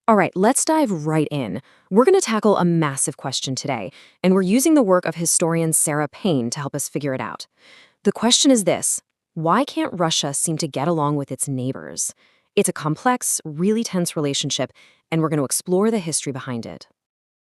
All right, let's dive right in. We're going to tackle a massive question today, and we're using the work of historian Sarah Payne to help us figure it out. The question is this: why can't Russia seem to get along with its neighbors? It's a complex, really tense relationship, and we're going to explore the history behind it.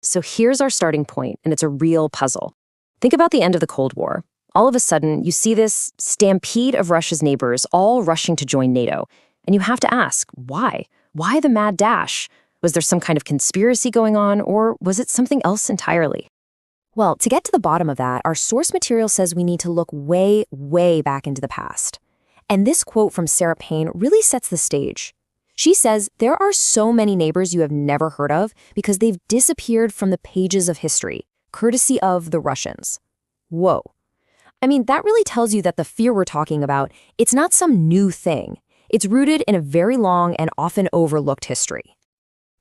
So here's our starting point, and it's a real puzzle. Think about the end of the Cold War. All of a sudden, you see this stampede of Russia's neighbors all rushing to join NATO. And you have to ask, why? Why the mad dash? Was there some kind of conspiracy going on, or was it something else entirely? Well, to get to the bottom of that, our source material says we need to look way, way back into the past. And this quote from Sarah Payne really sets the stage. She says, there are so many neighbors you have never heard of because they've disappeared from the pages of history, courtesy of the Russians. Whoa. I mean, that really tells you that the fear we're talking about, it's not some new thing. It's rooted in a very long and often overlooked history.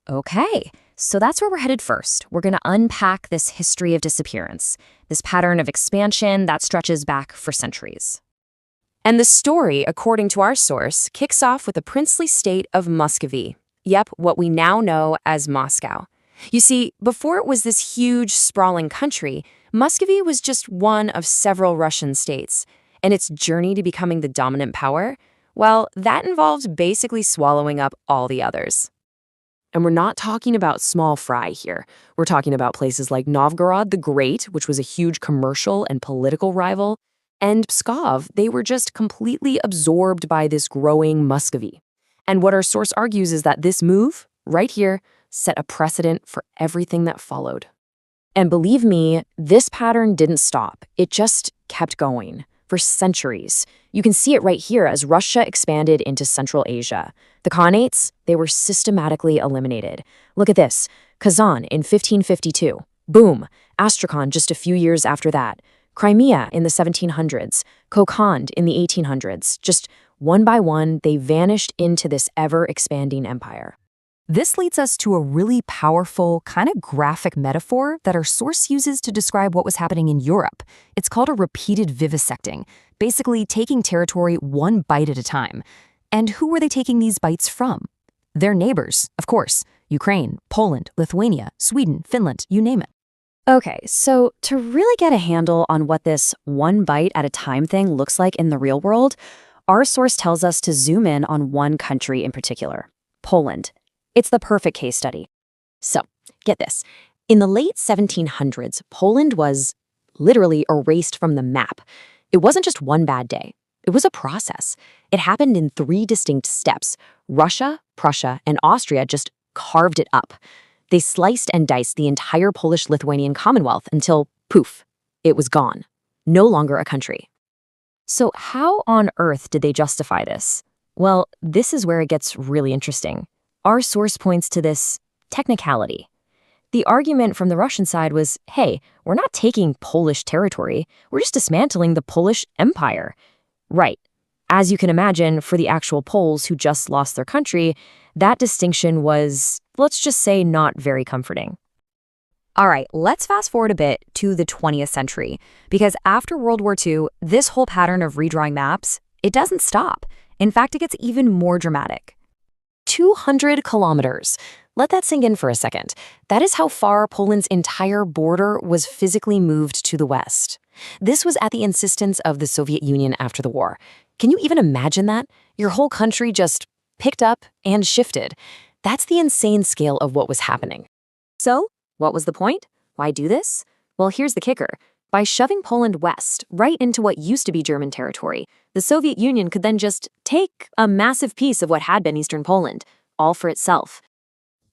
Okay, so that's where we're headed first. We're going to unpack this history of disappearance, this pattern of expansion that stretches back for centuries. And the story, according to our source, kicks off with the princely state of Muscovy. Yep, what we now know as Moscow. You see, before it was this huge, sprawling country, Muscovy was just one of several Russian states. And its journey to becoming the dominant power, well, that involved basically swallowing up all the others. And we're not talking about small fry here. We're talking about places like Novgorod the Great, which was a huge commercial and political rival, and Pskov. They were just completely absorbed by this growing Muscovy. And what our source argues is that this move, right here, set a precedent for everything that followed. And believe me, this pattern didn't stop. It just kept going for centuries. You can see it right here as Russia expanded into Central Asia. The Khanates, they were systematically eliminated. Look at this. Kazan in 1552. Boom. Astrakhan just a few years after that. Crimea in the 1700s. Kokand in the 1800s. Just one by one, they vanished into this ever-expanding empire. This leads us to a really powerful, kind of graphic metaphor that our source uses to describe what was happening in Europe. It's called a repeated vivisecting, basically taking territory one bite at a time. And who were they taking these bites from? Their neighbors, of course. Ukraine, Poland, Lithuania, Sweden, Finland, you name it. Okay, so to really get a handle on what this one bite at a time thing looks like in the real world, our source tells us to zoom in on one country in particular, Poland. It's the perfect case study. So, get this. In the late 1700s, Poland was literally erased from the map. It wasn't just one bad day. It was a process. It happened in 3 distinct steps. Russia, Prussia, and Austria just carved it up. They sliced and diced the entire Polish-Lithuanian Commonwealth until, poof, it was gone. No longer a country. So how on earth did they justify this? Well, this is where it gets really interesting. Our source points to this technicality. The argument from the Russian side was, hey, we're not taking Polish territory, we're just dismantling the Polish Empire. Right. As you can imagine, for the actual Poles who just lost their country, that distinction was, let's just say, not very comforting. All right, let's fast forward a bit to the 20th century, because after World War II, this whole pattern of redrawing maps, it doesn't stop. In fact, it gets even more dramatic. 200 kilometers. Let that sink in for a second. That is how far Poland's entire border was physically moved to the west. This was at the insistence of the Soviet Union after the war. Can you even imagine that? Your whole country just picked up and shifted. That's the insane scale of what was happening. So, what was the point? Why do this? Well, here's the kicker. By shoving Poland west, right into what used to be German territory, the Soviet Union could then just take a massive piece of what had been Eastern Poland, all for itself.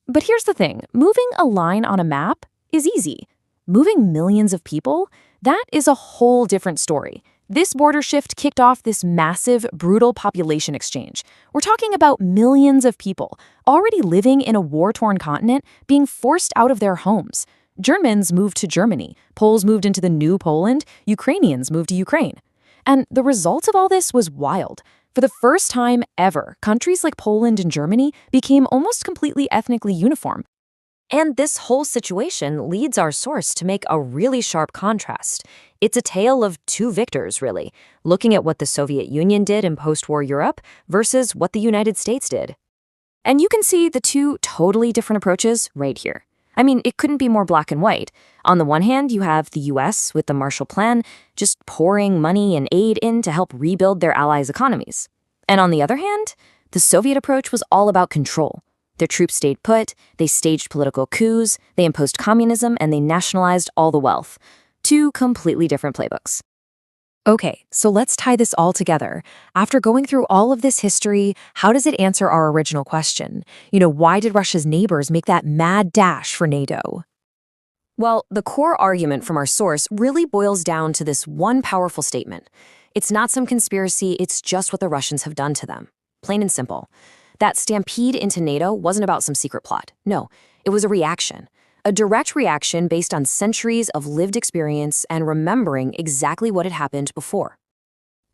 But here's the thing, moving a line on a map is easy. Moving millions of people, that is a whole different story. This border shift kicked off this massive, brutal population exchange. We're talking about millions of people, already living in a war-torn continent, being forced out of their homes. Germans moved to Germany, Poles moved into the new Poland, Ukrainians moved to Ukraine. And the result of all this was wild. For the first time ever, countries like Poland and Germany became almost completely ethnically uniform. And this whole situation leads our source to make a really sharp contrast. It's a tale of 2 victors, really, looking at what the Soviet Union did in post-war Europe versus what the United States did. And you can see the two totally different approaches right here. I mean, it couldn't be more black and white. On the one hand, you have the US with the Marshall Plan, just pouring money and aid in to help rebuild their allies' economies. And on the other hand, the Soviet approach was all about control. Their troops stayed put, they staged political coups, they imposed communism, and they nationalized all the wealth. Two completely different playbooks. Okay, so let's tie this all together. After going through all of this history, how does it answer our original question? Why did Russia's neighbors make that mad dash for NATO? Well, the core argument from our source really boils down to this one powerful statement. It's not some conspiracy, it's just what the Russians have done to them. Plain and simple. That stampede into NATO wasn't about some secret plot. No, it was a reaction. A direct reaction based on centuries of lived experience and remembering exactly what had happened before.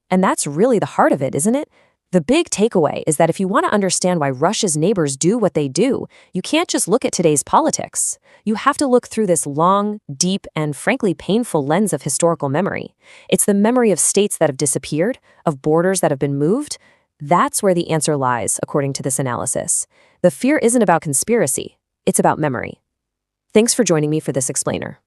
And that's really the heart of it, isn't it? The big takeaway is that if you want to understand why Russia's neighbors do what they do, you can't just look at today's politics. You have to look through this long, deep, and frankly painful lens of historical memory. It's the memory of states that have disappeared, of borders that have been moved. That's where the answer lies, according to this analysis. The fear isn't about conspiracy, it's about memory. Thanks for joining me for this explainer.